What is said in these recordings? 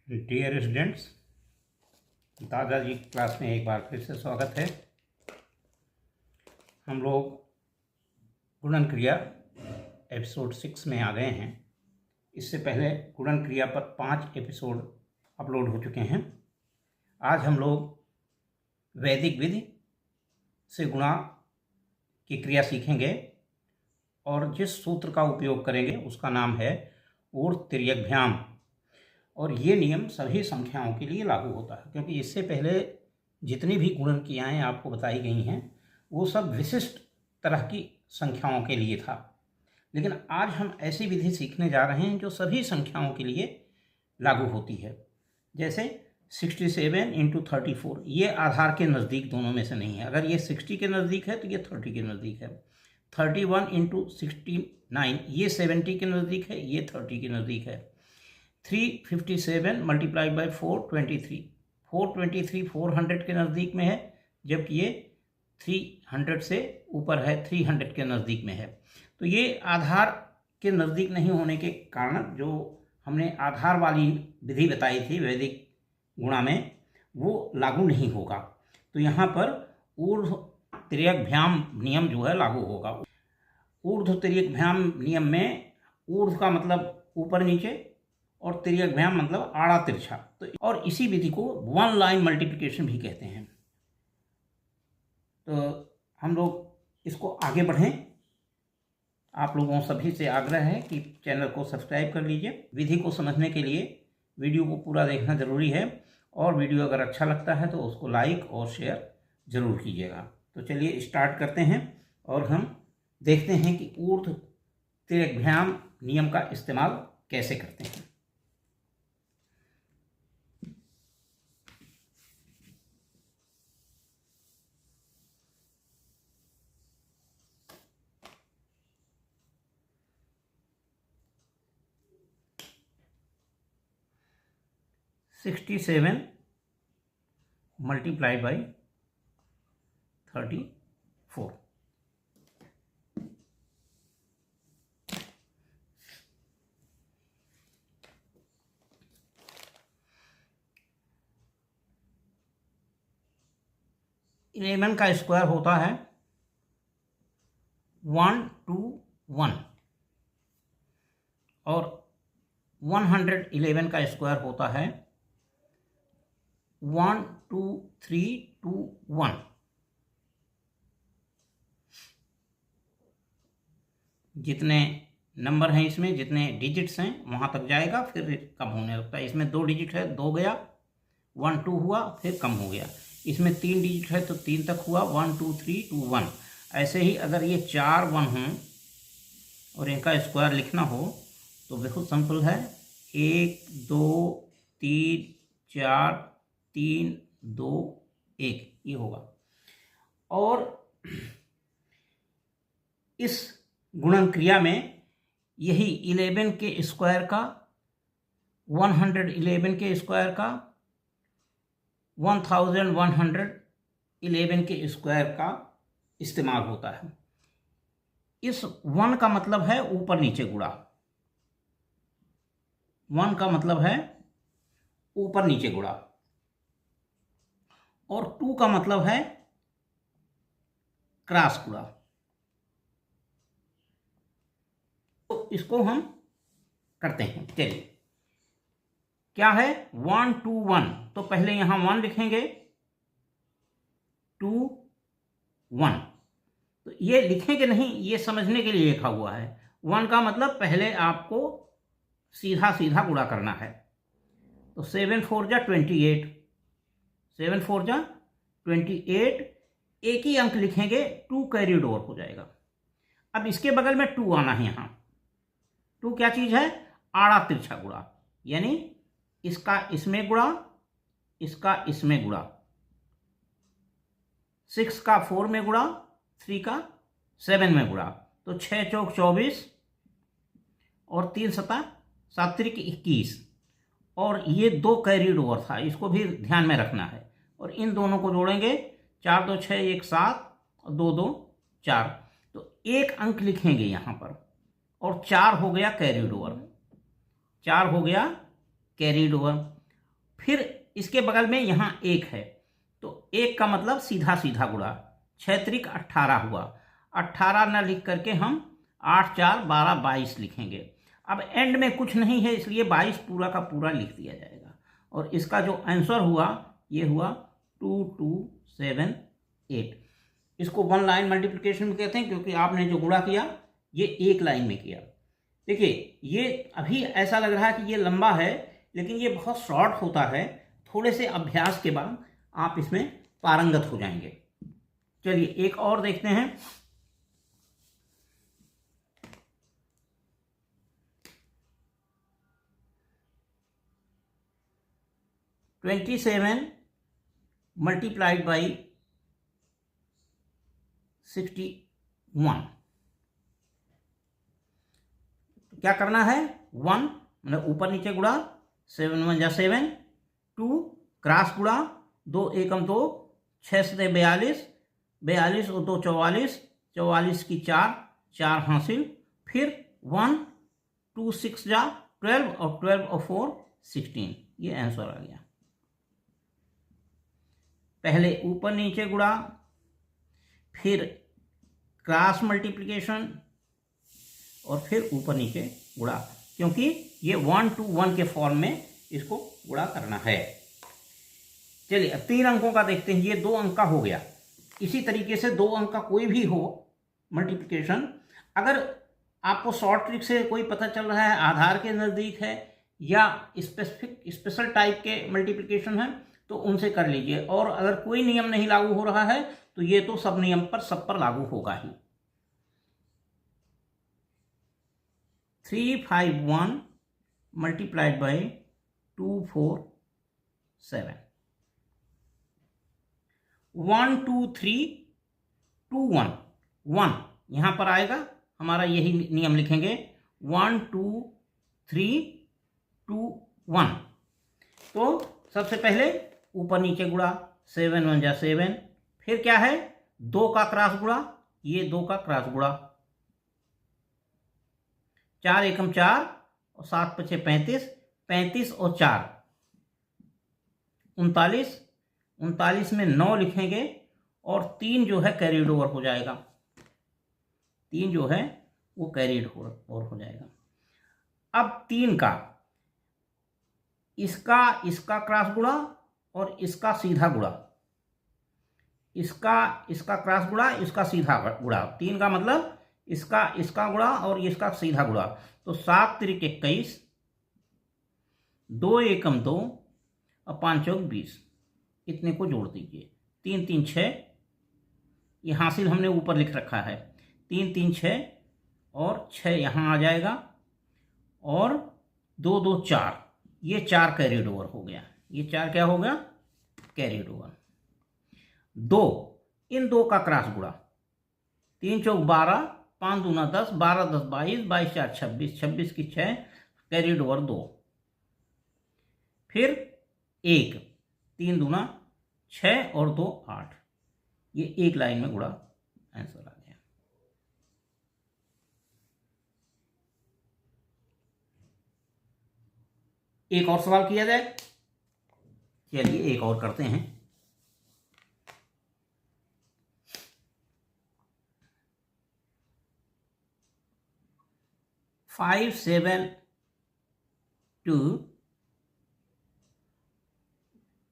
Dear students, दादाजी class में एक बार फिर से स्वागत है। हम लोग गुणन क्रिया एपिसोड 6 में आ गए हैं। इससे पहले गुणन क्रिया पर 5 एपिसोड अपलोड हो चुके हैं। आज हम लोग वैदिक विधि से गुणा की क्रिया सीखेंगे और जिस सूत्र का उपयोग करेंगे उसका नाम है ऊर्ध्वतिर्यकभ्याम। और ये नियम सभी संख्याओं के लिए लागू होता है, क्योंकि इससे पहले जितनी भी गुणन क्रियाएँ आपको बताई गई हैं वो सब विशिष्ट तरह की संख्याओं के लिए था। लेकिन आज हम ऐसी विधि सीखने जा रहे हैं जो सभी संख्याओं के लिए लागू होती है। जैसे 67 इंटू 34, ये आधार के नज़दीक दोनों में से नहीं है। अगर ये 60 के नज़दीक है तो ये 30 के नज़दीक है। 31 इंटू 69, ये 70 के नज़दीक है, ये 30 के नज़दीक है। 357 मल्टीप्लाई बाई 423, 423 400 के नज़दीक में है, जबकि ये 300 से ऊपर है, 300 के नज़दीक में है। तो ये आधार के नज़दीक नहीं होने के कारण जो हमने आधार वाली विधि बताई थी वैदिक गुणा में, वो लागू नहीं होगा। तो यहाँ पर ऊर्ध्वतिर्यकभ्याम नियम जो है लागू होगा। ऊर्ध्वतिर्यकभ्याम नियम में ऊर्ध्व का मतलब ऊपर नीचे और तिर्यकभ्याम मतलब आड़ा तिरछा। तो और इसी विधि को वन लाइन मल्टीप्लिकेशन भी कहते हैं। तो हम लोग इसको आगे बढ़ें। आप लोगों सभी से आग्रह है कि चैनल को सब्सक्राइब कर लीजिए। विधि को समझने के लिए वीडियो को पूरा देखना ज़रूरी है, और वीडियो अगर अच्छा लगता है तो उसको लाइक और शेयर ज़रूर कीजिएगा। तो चलिए स्टार्ट करते हैं और हम देखते हैं कि ऊर्ध्वतिर्यकभ्याम नियम का इस्तेमाल कैसे करते हैं। Sixty 67 multiply by 34। इलेवन का स्क्वायर होता है 121 और 111 का स्क्वायर होता है 12321। जितने नंबर हैं इसमें, जितने डिजिट्स हैं वहाँ तक जाएगा, फिर कम होने लगता है। इसमें 2 डिजिट है, 2 गया, 1 2 हुआ, फिर कम हो गया। इसमें 3 डिजिट है तो 3 तक हुआ, 1 2 3 2 1। ऐसे ही अगर ये 4 1 हों और इनका स्क्वायर लिखना हो तो बहुत सिंपल है, 1 2 3 4 3 2 1 ये होगा। और इस गुणन क्रिया में यही 11 के स्क्वायर का, 111 के स्क्वायर का, 1111 के स्क्वायर का इस्तेमाल होता है। इस 1 का मतलब है ऊपर नीचे गुणा। 1 का मतलब है ऊपर नीचे गुणा, और 2 का मतलब है क्रॉस गुणा। तो इसको हम करते हैं। चलिए, क्या है 1 2 1, तो पहले यहां 1 लिखेंगे, 2 1। तो ये लिखेंगे नहीं, ये समझने के लिए लिखा हुआ है। 1 का मतलब पहले आपको सीधा सीधा गुणा करना है। तो 7 4 जा 28, 7 4 जा 28। एक ही अंक लिखेंगे, 2 कैरीड ओवर हो जाएगा। अब इसके बगल में 2 आना है। यहाँ 2 क्या चीज है? आड़ा तिरछा गुणा, यानी इसका इसमें गुणा, इसका इसमें गुणा। 6 का 4 में गुणा, 3 का 7 में गुणा। तो 6 चौक 24 और 3 सता 7 त्रिक 21। और ये 2 कैरीड ओवर था, इसको भी ध्यान में रखना है। और इन दोनों को जोड़ेंगे, 4 2 6 1 7 और 2 2 4। तो एक अंक लिखेंगे यहाँ पर, और 4 हो गया कैरीड ओवर, 4 हो गया कैरीड ओवर। फिर इसके बगल में यहाँ 1 है, तो 1 का मतलब सीधा सीधा गुणा, 6 त्रिक 18 हुआ। 18 न लिख करके हम 8 4 12 22 लिखेंगे। अब एंड में कुछ नहीं है, इसलिए 22 पूरा का पूरा लिख दिया जाएगा। और इसका जो आंसर हुआ ये हुआ 2278। इसको वन लाइन मल्टीप्लिकेशन में कहते हैं, क्योंकि आपने जो गुणा किया ये एक लाइन में किया। देखिए ये अभी ऐसा लग रहा है कि ये लंबा है, लेकिन ये बहुत शॉर्ट होता है। थोड़े से अभ्यास के बाद आप इसमें पारंगत हो जाएंगे। चलिए एक और देखते हैं। (27) मल्टीप्लाइड बाई 61। तो क्या करना है, 1 मतलब ऊपर नीचे गुणा, 7 1 जा 7, 2 क्रॉस गुणा, 2 एकम 2, 6 से 42, 42 और 2 44, 44 की 4, 4 हासिल, फिर 1 2 6 जा 12 और 12 और 4 16। ये आंसर आ गया। पहले ऊपर नीचे गुणा, फिर क्रॉस मल्टीप्लिकेशन और फिर ऊपर नीचे गुणा, क्योंकि ये 1 to 1 के फॉर्म में इसको गुणा करना है। चलिए अब 3 अंकों का देखते हैं। ये 2 अंक का हो गया। इसी तरीके से 2 अंक का कोई भी हो मल्टीप्लिकेशन, अगर आपको शॉर्ट ट्रिक से कोई पता चल रहा है, आधार के नज़दीक है या स्पेशल टाइप के मल्टीप्लिकेशन है, तो उनसे कर लीजिए। और अगर कोई नियम नहीं लागू हो रहा है तो ये तो सब नियम पर सब पर लागू होगा ही। 351 मल्टीप्लाइड बाई 247। 1 2 3 2 1 1 यहाँ पर आएगा, हमारा यही नियम लिखेंगे 1 2 3 2 1। तो सबसे पहले ऊपर नीचे गुणा, 7 1 जा 7, फिर क्या है 2 का क्रॉस गुणा, ये 2 का क्रॉस गुणा, 4 एकम 4 और 7 पचे 35, 35 और 4 39, 39 में 9 लिखेंगे और 3 जो है कैरीड ओवर हो जाएगा। 3 जो है वो कैरीड ओवर हो जाएगा। अब 3 का इसका क्रॉस गुणा और इसका सीधा गुणा, इसका क्रॉस गुणा, इसका सीधा गुणा। 3 का मतलब इसका गुणा और इसका सीधा गुणा। तो 7 त्रिक 21, 2 एकम 2 और 5 चौक 20। इतने को जोड़ दीजिए। 3 3 6, ये हासिल हमने ऊपर लिख रखा है। 3 3 6 और 6 यहाँ आ जाएगा और 2 2 4, ये 4 कैरीड ओवर हो गया। ये 4 क्या हो गया, कैरीड ओवर। 2 इन 2 का क्रॉस गुणा, 3 चौक 12, 5 दूना 10, 12 10 22, 22 4 26, 26 की 6 कैरीड ओवर 2। फिर 1, 3 दूना 6 और 2 8, ये एक लाइन में गुणा, आंसर आ गया। एक और सवाल किया जाए। चलिए एक और करते हैं। फाइव 7 2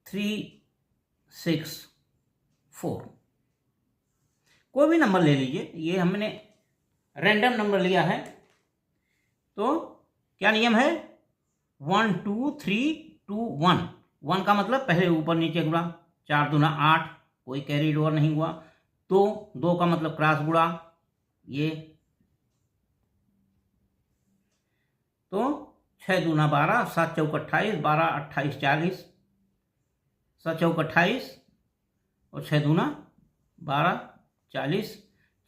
3 6 4। कोई भी नंबर ले लीजिए, ये हमने रैंडम नंबर लिया है। तो क्या नियम है, 1 2 3 2 1। 1 का मतलब पहले ऊपर नीचे गुणा, 4 दूना 8, कोई कैरीड ओवर नहीं हुआ। 2 का मतलब क्रॉस गुणा, ये तो 6 दूना 12, 7 चौक 28, 12 28 40, 7 चौक 28 और 6 दूना 12 40।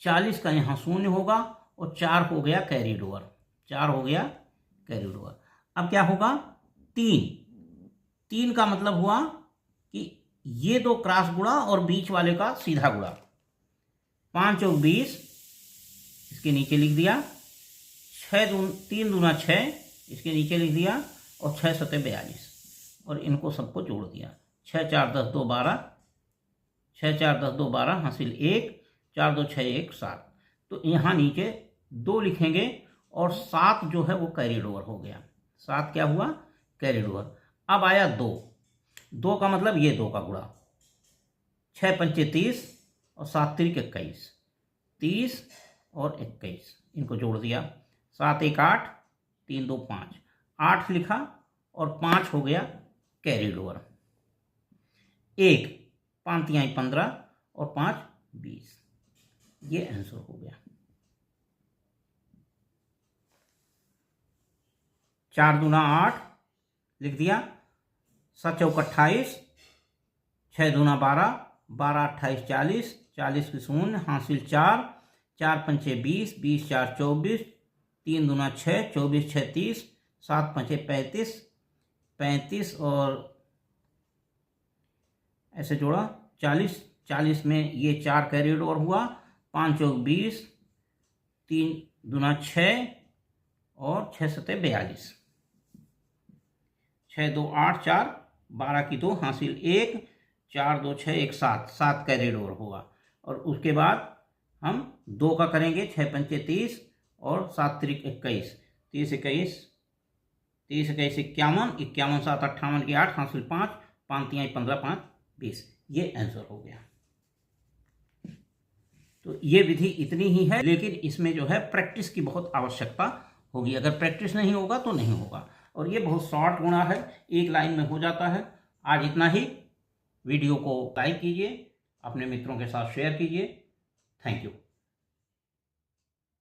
40 का यहाँ शून्य होगा और 4 हो गया कैरीड ओवर, 4 हो गया कैरीड ओवर। अब क्या होगा, 3 का मतलब हुआ कि ये 2 क्रॉस गुणा और बीच वाले का सीधा गुणा। 5 चौक 20, इसके नीचे लिख दिया। 3 दूना 6, इसके नीचे लिख दिया और 6 सते 42। और इनको सबको जोड़ दिया। 6 4 10 2 12, 6 4 10 2 12 हासिल 1, 4 2 6 1 7। तो यहाँ नीचे 2 लिखेंगे और 7 जो है वो कैरिड ओवर हो गया। 7 क्या हुआ? Carried over. अब आया 2, 2 का मतलब ये 2 का गुणा, 6 पंचे 30 और 7 तिरिक 21, 30 और 21 इनको जोड़ दिया। 7 1 8, 3 2 5, 8 लिखा और 5 हो गया कैरिड ओवर। 1 5 3 15 और 5 20, ये आंसर हो गया। 4 दूना 8 लिख दिया, 7 चौक 28, 6 दूना 12, 12 28 40, 40 की शून्य हासिल 4, 4 पंचे 20, 20 4 24, 3 दूना 6, 24 6 30, 7 पंचे 35, 35 और ऐसे जोड़ा 40, 40 में ये 4 कैरिड ओवर हुआ, 5 चौक 20, 3 दूना 6 और 6 सते 42, 6 2 8 4, 12 की 2 हासिल 1, 4 2 6 1 7, 7 कैरिड ओवर होगा। और उसके बाद हम 2 का करेंगे, 6 पंचे 30 और 7 तिरिक 21, 30 21, 30 21 51, 51 7 58 की 8 हासिल 5, 5 3 15 5 20, ये आंसर हो गया। तो ये विधि इतनी ही है, लेकिन इसमें जो है प्रैक्टिस की बहुत आवश्यकता होगी। अगर प्रैक्टिस नहीं होगा तो नहीं होगा। और ये बहुत शॉर्ट गुणा है, एक लाइन में हो जाता है। आज इतना ही। वीडियो को लाइक कीजिए, अपने मित्रों के साथ शेयर कीजिए। Thank you.